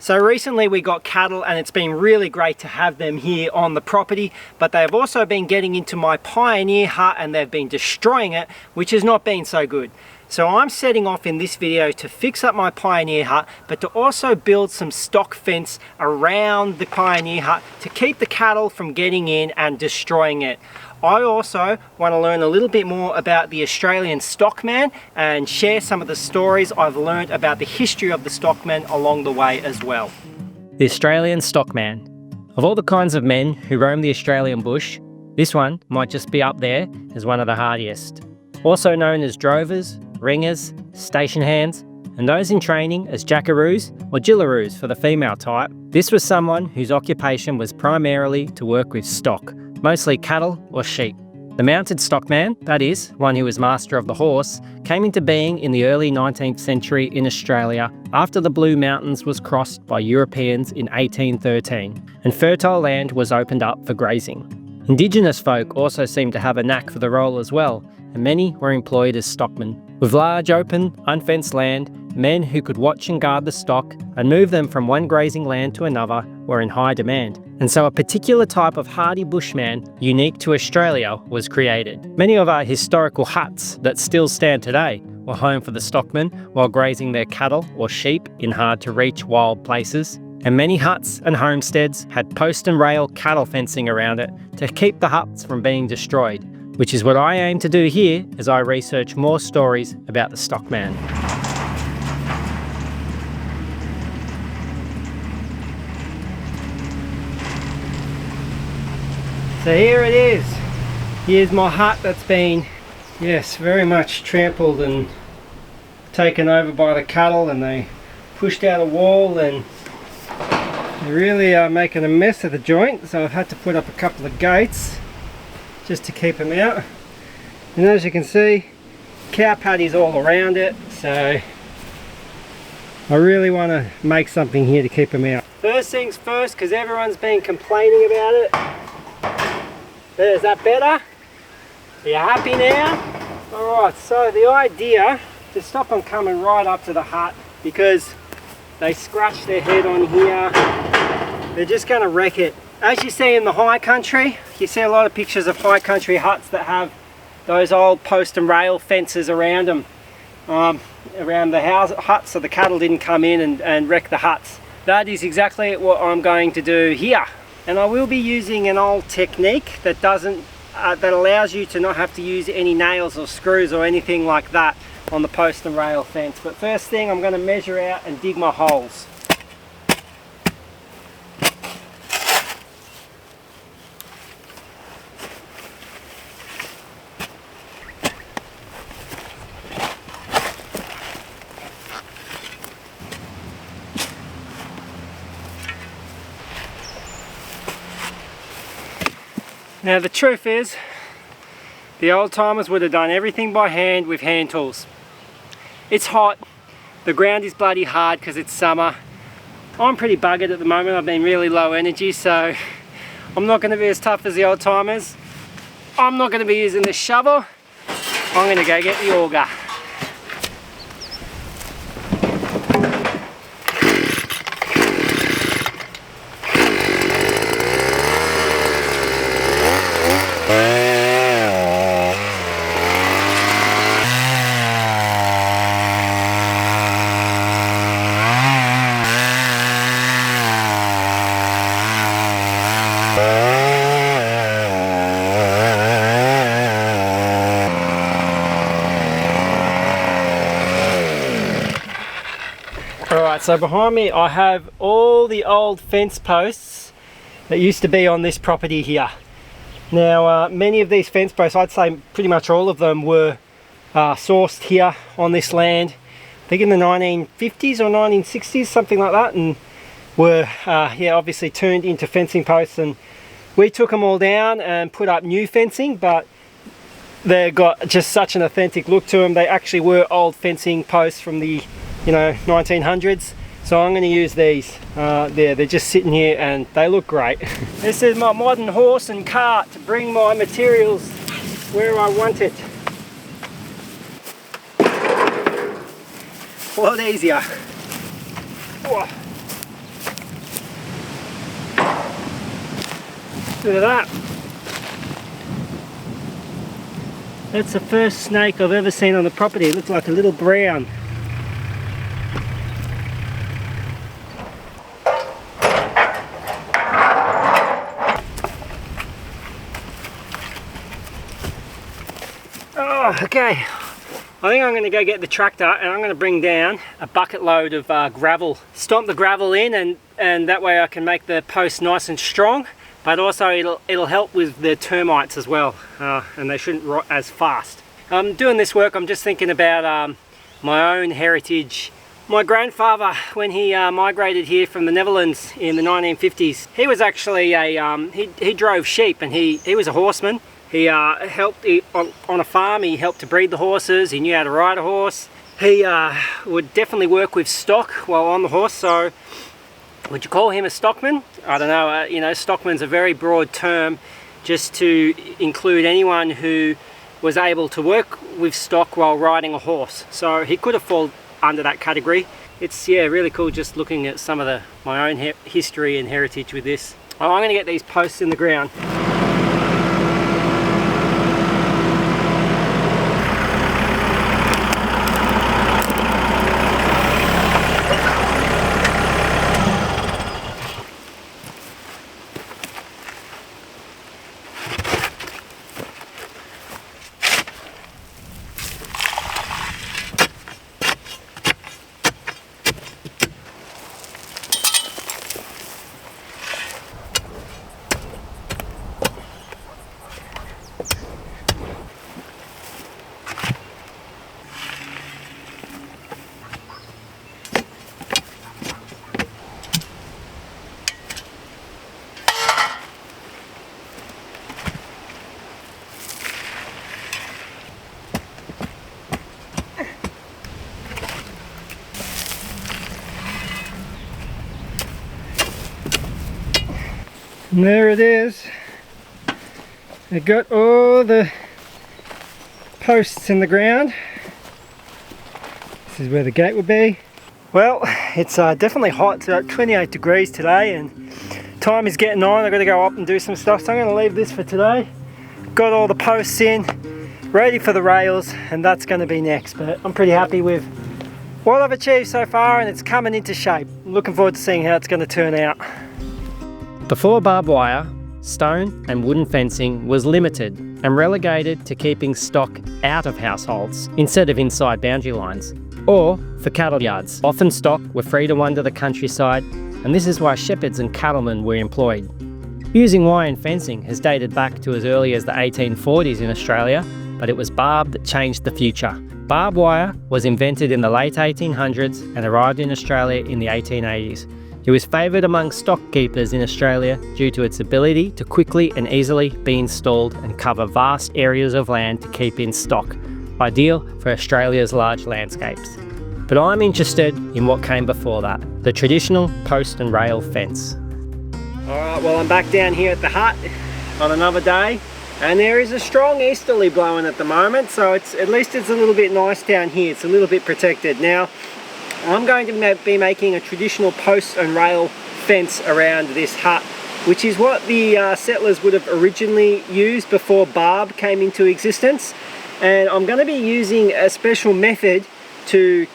So recently we got cattle and it's been really great to have them here on the property, but they've also been getting into my pioneer hut and they've been destroying it, which has not been so good. So I'm setting off in this video to fix up my pioneer hut, but to also build some stock fence around the pioneer hut to keep the cattle from getting in and destroying it. I also want to learn a little bit more about the Australian stockman and share some of the stories I've learned about the history of the stockman along the way as well. The Australian stockman. Of all the kinds of men who roam the Australian bush, this one might just be up there as one of the hardiest. Also known as drovers, ringers, station hands, and those in training as jackaroos or jillaroos for the female type, this was someone whose occupation was primarily to work with stock, mostly cattle or sheep. The mounted stockman, that is, one who was master of the horse, came into being in the early 19th century in Australia after the Blue Mountains was crossed by Europeans in 1813 and fertile land was opened up for grazing. Indigenous folk also seemed to have a knack for the role as well, and many were employed as stockmen. With large open, unfenced land, men who could watch and guard the stock and move them from one grazing land to another were in high demand. And so a particular type of hardy bushman unique to Australia was created. Many of our historical huts that still stand today were home for the stockmen while grazing their cattle or sheep in hard-to-reach wild places. And many huts and homesteads had post and rail cattle fencing around it to keep the huts from being destroyed, which is what I aim to do here as I research more stories about the stockman. So here it is. Here's my hut that's been, yes, very much trampled and taken over by the cattle, and they pushed out a wall and they really are making a mess of the joint, so I've had to put up a couple of gates just to keep them out. And as you can see, cow patties all around it, so I really want to make something here to keep them out. First things first, because everyone's been complaining about it. Is that better? Are you happy now? Alright, so the idea to stop them coming right up to the hut, because they scratch their head on here, they're just going to wreck it. As you see in the high country, you see a lot of pictures of high country huts that have those old post and rail fences around them, around the huts, so the cattle didn't come in and wreck the huts. That is exactly what I'm going to do here. And I will be using an old technique that that allows you to not have to use any nails or screws or anything like that on the post and rail fence. But first thing, I'm going to measure out and dig my holes. Now the truth is, the old timers would have done everything by hand with hand tools. It's hot, the ground is bloody hard because it's summer. I'm pretty buggered at the moment, I've been really low energy, so I'm not going to be as tough as the old timers. I'm not going to be using this shovel, I'm going to go get the auger. Alright, so behind me I have all the old fence posts that used to be on this property here. Now many of these fence posts, I'd say pretty much all of them, were sourced here on this land, I think in the 1950s or 1960s, something like that, and were yeah, obviously turned into fencing posts, and we took them all down and put up new fencing, but they got just such an authentic look to them. They actually were old fencing posts from the 1900s, so I'm going to use these. They're just sitting here and they look great. This is my modern horse and cart to bring my materials where I want it. A lot easier. Look at that. That's the first snake I've ever seen on the property. It looks like a little brown. Oh, okay. I think I'm going to go get the tractor and I'm going to bring down a bucket load of gravel. Stomp the gravel in and that way I can make the post nice and strong, but also it'll help with the termites as well, and they shouldn't rot as fast. Doing this work, I'm just thinking about my own heritage. My grandfather, when he migrated here from the Netherlands in the 1950s, he was actually he drove sheep, and he was a horseman. He helped on a farm. He helped to breed the horses. He knew how to ride a horse. He would definitely work with stock while on the horse. So would you call him a stockman? I don't know. You know, stockman's a very broad term just to include anyone who was able to work with stock while riding a horse. So he could have fallen under that category. It's, yeah, really cool just looking at some of my own history and heritage with this. Oh, I'm going to get these posts in the ground. And there it is. I got all the posts in the ground. This is where the gate would be. Well, it's definitely hot. It's about 28 degrees today and time is getting on. I've got to go up and do some stuff, so I'm going to leave this for today. Got all the posts in, ready for the rails, and that's going to be next. But I'm pretty happy with what I've achieved so far, and it's coming into shape. I'm looking forward to seeing how it's going to turn out. Before barbed wire, stone and wooden fencing was limited and relegated to keeping stock out of households instead of inside boundary lines, or for cattle yards. Often stock were free to wander the countryside, and this is why shepherds and cattlemen were employed. Using wire and fencing has dated back to as early as the 1840s in Australia, but it was barb that changed the future. Barbed wire was invented in the late 1800s and arrived in Australia in the 1880s. It was favoured among stock keepers in Australia due to its ability to quickly and easily be installed and cover vast areas of land to keep in stock, ideal for Australia's large landscapes. But I'm interested in what came before that, the traditional post and rail fence. Alright, well, I'm back down here at the hut on another day, and there is a strong easterly blowing at the moment, so at least it's a little bit nice down here. It's a little bit protected. Now, I'm going to be making a traditional post and rail fence around this hut, which is what the settlers would have originally used before barb came into existence. And I'm going to be using a special method to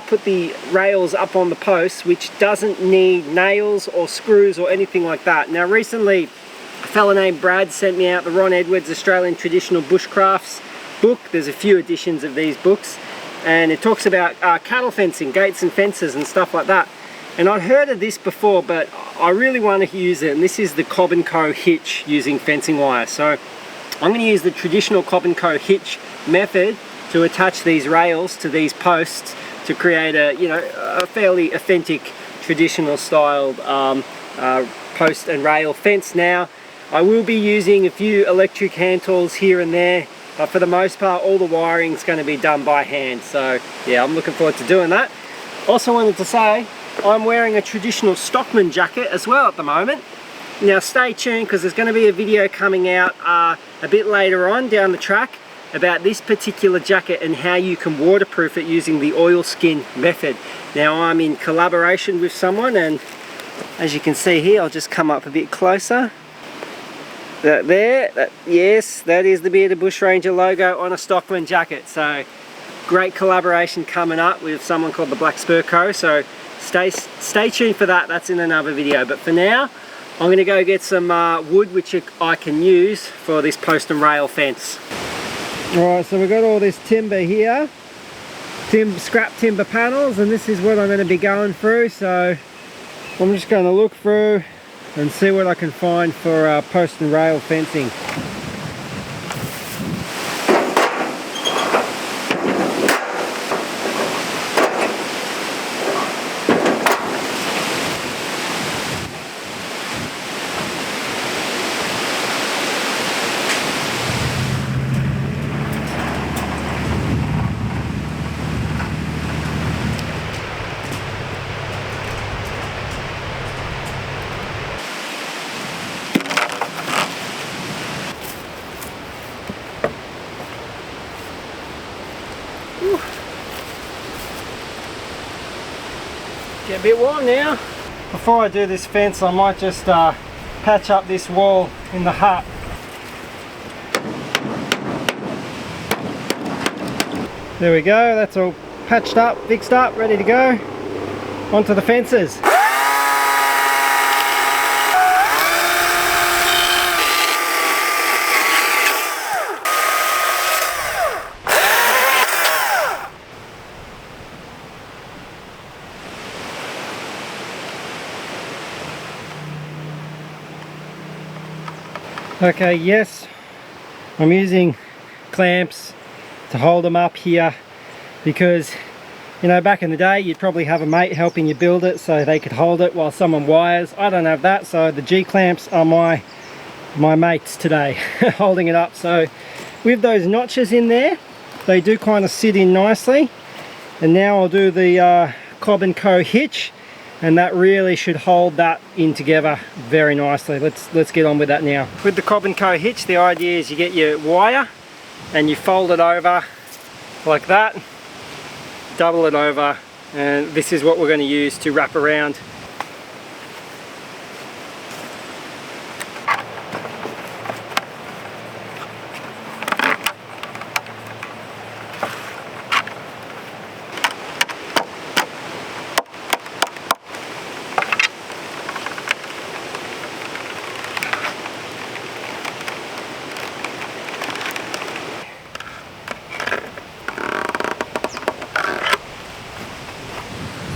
put the rails up on the posts, which doesn't need nails or screws or anything like that. Now, recently a fella named Brad sent me out the Ron Edwards Australian Traditional Bushcrafts book. There's a few editions of these books, and it talks about cattle fencing, gates and fences and stuff like that. And I'd heard of this before, but I really want to use it, and this is the Cobb & Co hitch using fencing wire. So I'm going to use the traditional Cobb & Co hitch method to attach these rails to these posts to create a fairly authentic traditional styled post and rail fence. Now, I will be using a few electric hand tools here and there, but for the most part all the wiring is going to be done by hand. So yeah, I'm looking forward to doing that. Also wanted to say I'm wearing a traditional Stockman jacket as well at the moment. Now stay tuned, because there's going to be a video coming out a bit later on down the track about this particular jacket and how you can waterproof it using the oilskin method. Now I'm in collaboration with someone, and as you can see here, I'll just come up a bit closer. Yes, that is the Bearded Bushranger logo on a Stockman jacket. So great collaboration coming up with someone called the Black Spur Co. So stay tuned for that. That's in another video. But for now, I'm going to go get some wood which I can use for this post and rail fence. Alright, so we've got all this timber here, scrap timber panels, and this is what I'm going to be going through. So I'm just going to look through and see what I can find for post and rail fencing. Get a bit warm now. Before I do this fence, I might just patch up this wall in the hut. There we go, that's all patched up, fixed up, ready to go. Onto the fences. Okay, yes, I'm using clamps to hold them up here because, you know, back in the day you'd probably have a mate helping you build it so they could hold it while someone wires. I don't have that, so the G clamps are my mates today holding it up. So with those notches in there, they do kind of sit in nicely. And now I'll do the Cobb & Co hitch, and that really should hold that in together very nicely. Let's get on with that now. With the Cobb & Co hitch, the idea is you get your wire and you fold it over like that, double it over, and this is what we're going to use to wrap around.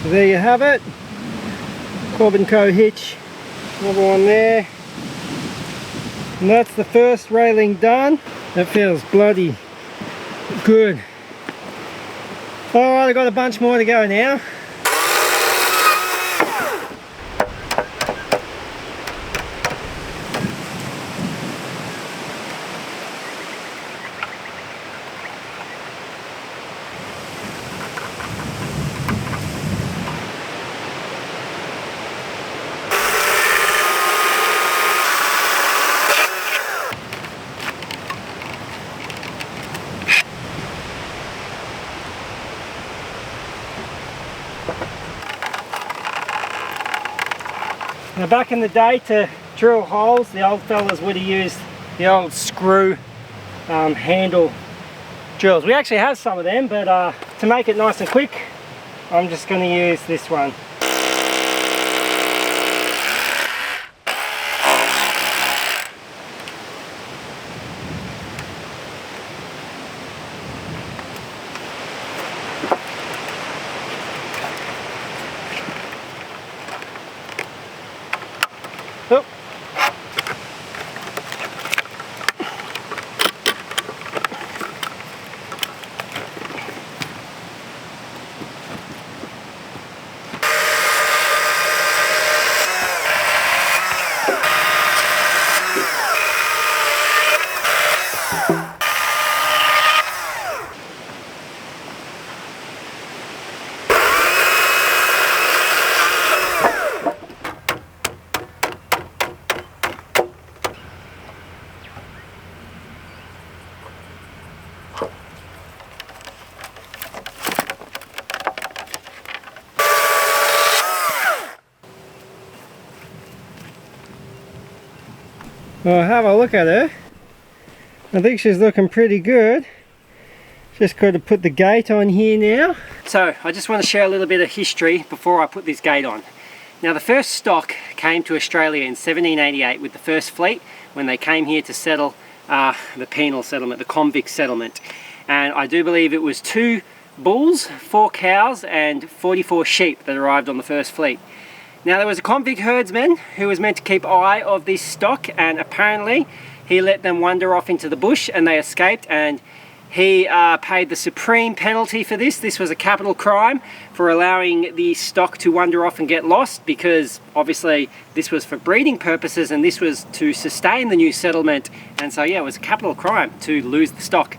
So there you have it, Cobb & Co hitch, another one there, and that's the first railing done. That feels bloody good. Alright, I've got a bunch more to go now. Now back in the day, to drill holes, the old fellas would have used the old screw handle drills. We actually have some of them, but to make it nice and quick, I'm just going to use this one. Oh. Well, have a look at her. I think she's looking pretty good. Just got to put the gate on here now. So I just want to share a little bit of history before I put this gate on. Now the first stock came to Australia in 1788 with the first fleet when they came here to settle the penal settlement, the convict settlement. And I do believe it was 2 bulls, 4 cows and 44 sheep that arrived on the first fleet. Now there was a convict herdsman who was meant to keep eye of this stock, and apparently he let them wander off into the bush and they escaped, and he paid the supreme penalty for this. This was a capital crime for allowing the stock to wander off and get lost, because obviously this was for breeding purposes and this was to sustain the new settlement. And so yeah, it was a capital crime to lose the stock.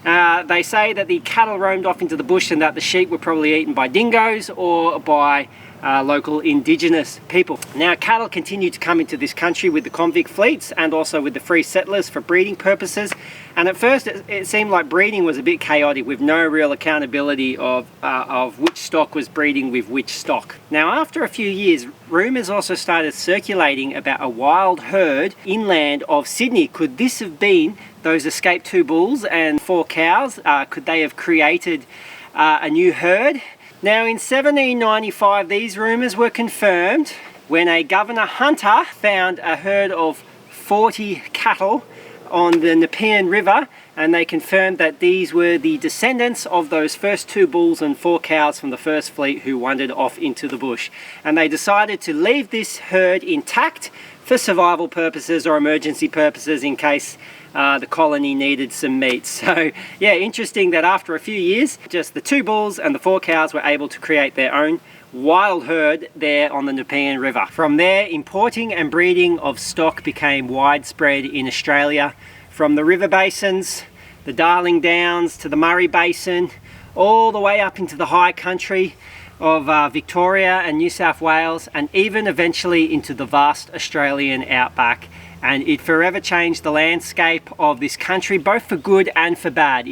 They say that the cattle roamed off into the bush and that the sheep were probably eaten by dingoes or by local indigenous people. Now cattle continued to come into this country with the convict fleets and also with the free settlers for breeding purposes, and at first it seemed like breeding was a bit chaotic with no real accountability of which stock was breeding with which stock. Now after a few years, rumours also started circulating about a wild herd inland of Sydney. Could this have been those escaped 2 bulls and 4 cows? Could they have created a new herd? Now in 1795 these rumours were confirmed when a Governor Hunter found a herd of 40 cattle on the Nepean River, and they confirmed that these were the descendants of those first 2 bulls and 4 cows from the first fleet who wandered off into the bush. And they decided to leave this herd intact for survival purposes or emergency purposes in case the colony needed some meat. So yeah, interesting that after a few years, just the 2 bulls and the 4 cows were able to create their own wild herd there on the Nepean River. From there, importing and breeding of stock became widespread in Australia, from the river basins, the Darling Downs to the Murray Basin, all the way up into the high country of Victoria and New South Wales, and even eventually into the vast Australian outback. And it forever changed the landscape of this country, both for good and for bad.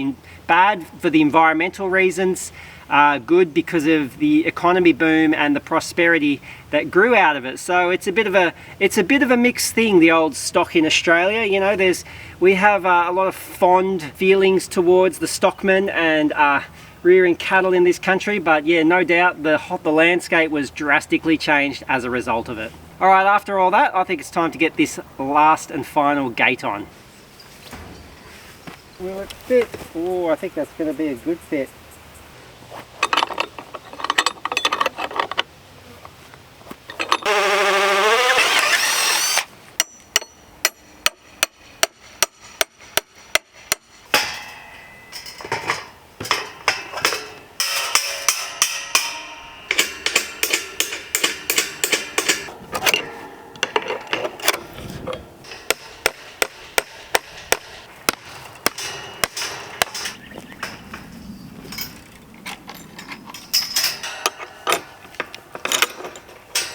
Bad for the environmental reasons, good because of the economy boom and the prosperity that grew out of it. So it's a bit of a mixed thing, the old stock in Australia. You know, we have a lot of fond feelings towards the stockmen and rearing cattle in this country, but yeah, no doubt the landscape was drastically changed as a result of it. All right, after all that, I think it's time to get this last and final gate on. Will it fit? Oh, I think that's going to be a good fit.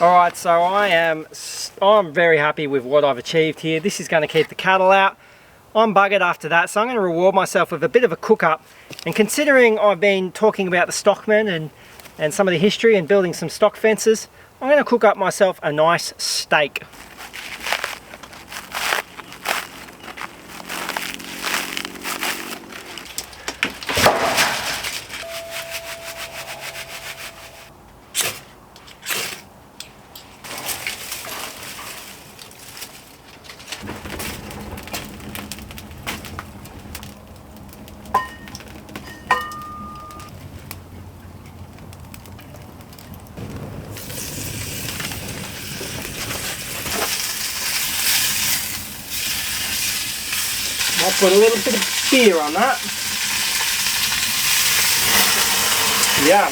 Alright, so I'm very happy with what I've achieved here. This is going to keep the cattle out. I'm buggered after that, so I'm going to reward myself with a bit of a cook-up. And considering I've been talking about the stockmen and some of the history and building some stock fences, I'm going to cook up myself a nice steak. I'll put a little bit of beer on that. Yeah.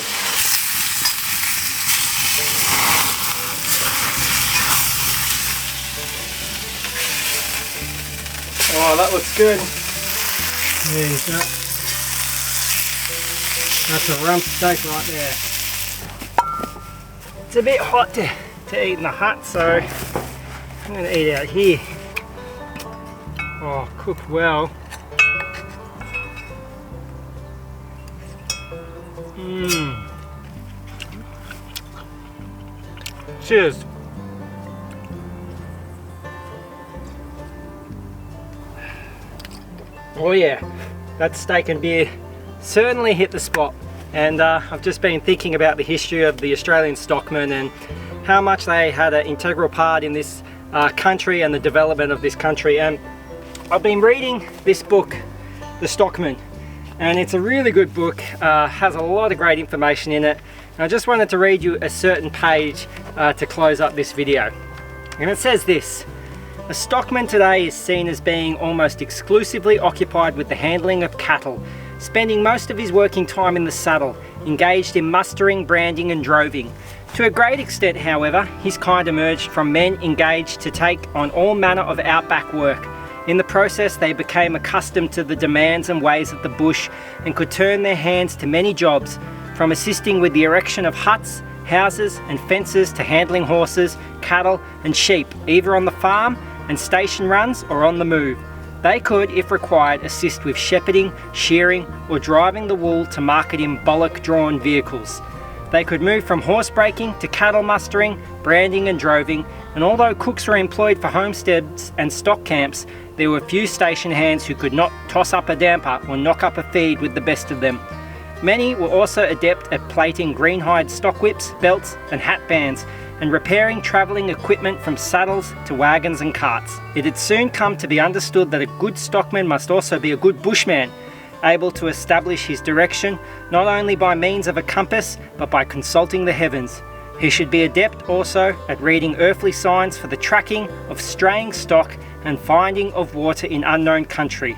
Oh, that looks good. There's that. That's a rump steak right there. It's a bit hot to eat in the hut, so I'm going to eat out here. Oh, cooked well. Cheers. Oh yeah, that steak and beer certainly hit the spot. And I've just been thinking about the history of the Australian stockmen and how much they had an integral part in this country and the development of this country. And I've been reading this book, The Stockman, and it's a really good book, has a lot of great information in it. And I just wanted to read you a certain page to close up this video. And it says this: a stockman today is seen as being almost exclusively occupied with the handling of cattle, spending most of his working time in the saddle, engaged in mustering, branding and droving. To a great extent, however, his kind emerged from men engaged to take on all manner of outback work. In the process, they became accustomed to the demands and ways of the bush and could turn their hands to many jobs, from assisting with the erection of huts, houses and fences to handling horses, cattle and sheep, either on the farm and station runs or on the move. They could, if required, assist with shepherding, shearing or driving the wool to market in bullock-drawn vehicles. They could move from horse breaking to cattle mustering, branding and droving, and although cooks were employed for homesteads and stock camps, there were few station hands who could not toss up a damper or knock up a feed with the best of them. Many were also adept at plaiting greenhide stock whips, belts and hat bands, and repairing travelling equipment from saddles to wagons and carts. It had soon come to be understood that a good stockman must also be a good bushman, able to establish his direction not only by means of a compass but by consulting the heavens. He should be adept also at reading earthly signs for the tracking of straying stock and finding of water in unknown country,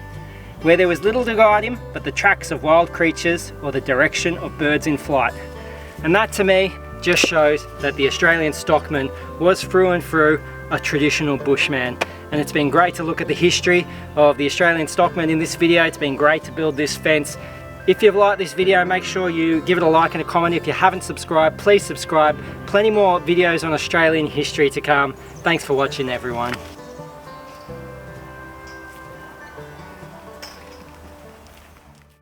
where there was little to guide him but the tracks of wild creatures or the direction of birds in flight. And that to me just shows that the Australian stockman was through and through a traditional bushman. And it's been great to look at the history of the Australian stockman in this video. It's been great to build this fence. If you've liked this video, make sure you give it a like and a comment. If you haven't subscribed, please subscribe. Plenty more videos on Australian history to come. Thanks for watching, everyone.